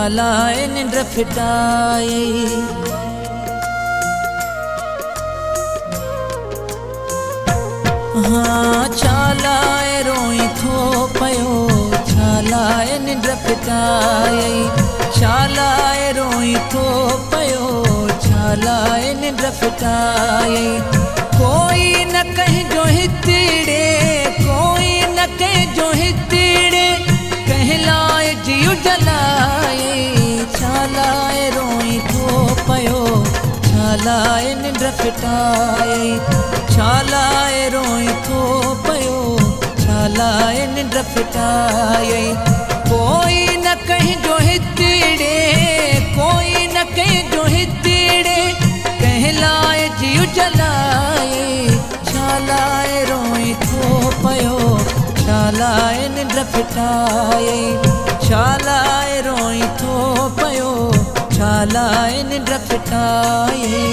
छालाए निंड फिटाए हाँ छालाए रोई थो पयो छालाए निंड फिटाए छालाए रोई थो पयो छालाए निंड फिटाए कोई न कहीं जो हितड़े कोई न कहीं जो हितड़े कहलाए जियो जलाए छालाए रोई थो पयो छालाए निंड फिटाए छालाए रोई थो पयो छालाए निंड फिटाए कोई न कहीं जो हितड़े कोई न कहीं जो हितड़े कहलाए जियो जलाए छालाए रोई थो पयो छालाए निंड फिटाए छालाए रोई थो पयो छालाए निंड फिटाए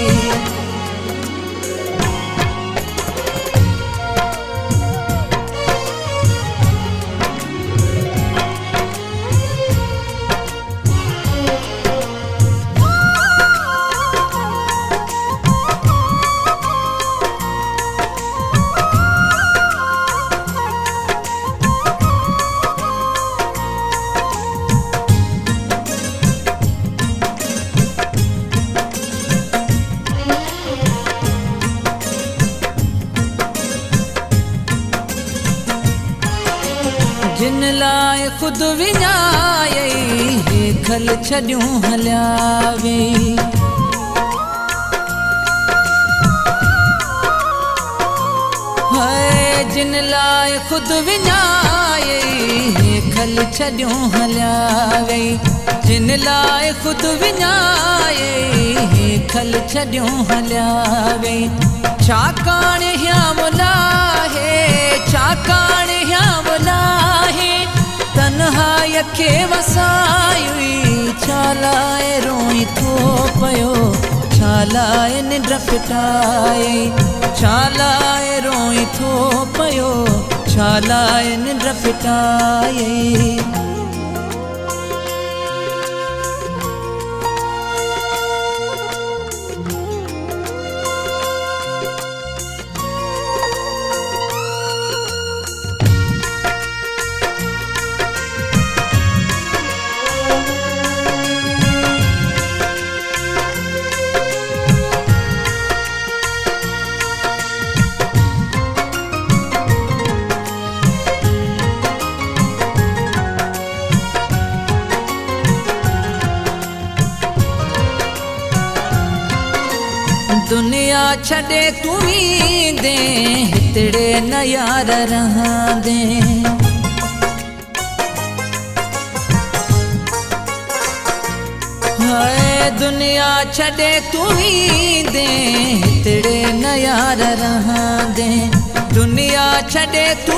जिन लाए खुद विञाए खल छॾियूं हलियावे जिन लाए खुद विञाए खल छॾियूं हलियावे जिन लाए खुद विञाए खल छॾियूं हलियावे छाकाणि यामुलाहे छाकाणि यामुलाहे तन्हाई खे वसाई छालाए रोई थो पयो छालाए निंड फिटाए छालाए रोई थो पयो छालाए निंड फिटाए दुनिया छड़े तू दे हितड़े न यार रहंदे हाय दुनिया छड़े तू दे हितड़े न यार रहंदे दुनिया छड़े तू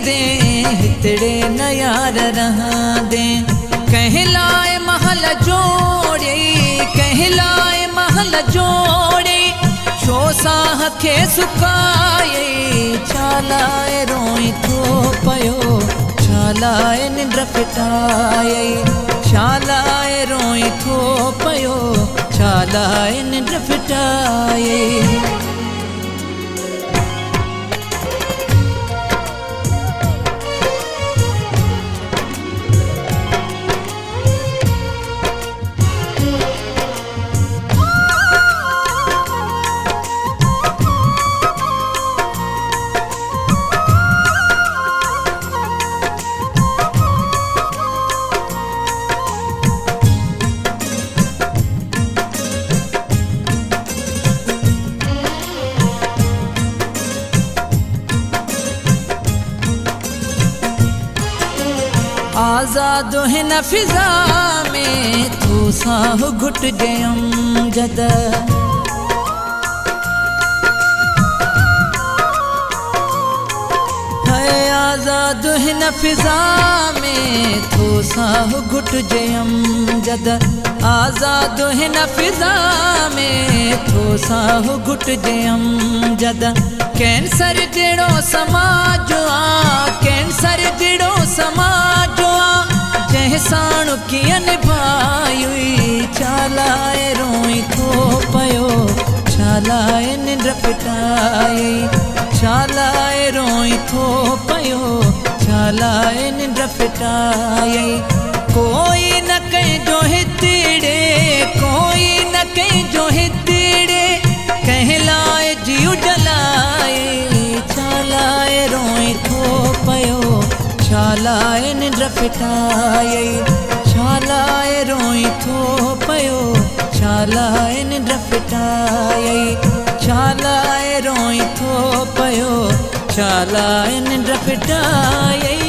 दे हितड़े न यार रहंदे कहलाए महल जोड़े कहलाए महल जोड़े छो साह खे सुकाए छालाए रोई थो पयो छालाए निंड फिटाए छालाए रोई थो पयो छालाए निंड फिटाए आज़ाद हिन फिज़ा में तू साह घुट गयम जद है आज़ाद हिन फिज़ा में तू साह घुट गयम जद आज़ाद हिन फिज़ा में तू साह घुट गयम जद कैंसर जड़ो समाज कैंसर जड़ो समाज जंहिं साण कीअं निभाई छालाए रोई थो पियो छालाए निंड फिटाई छालाए रोई थो पियो छालाए निंड फिटाई कोई न कंहिंजो हितड़े कोई न कंहिंजो हितड़े कंहिं लाइ जीव जलाए छालाए रोई थो पियो छालाए निंड फिटाई छालाए रोई थो पियो छालाए निंड फिटाई छालाए रोई थो पियो छालाए निंड फिटाई।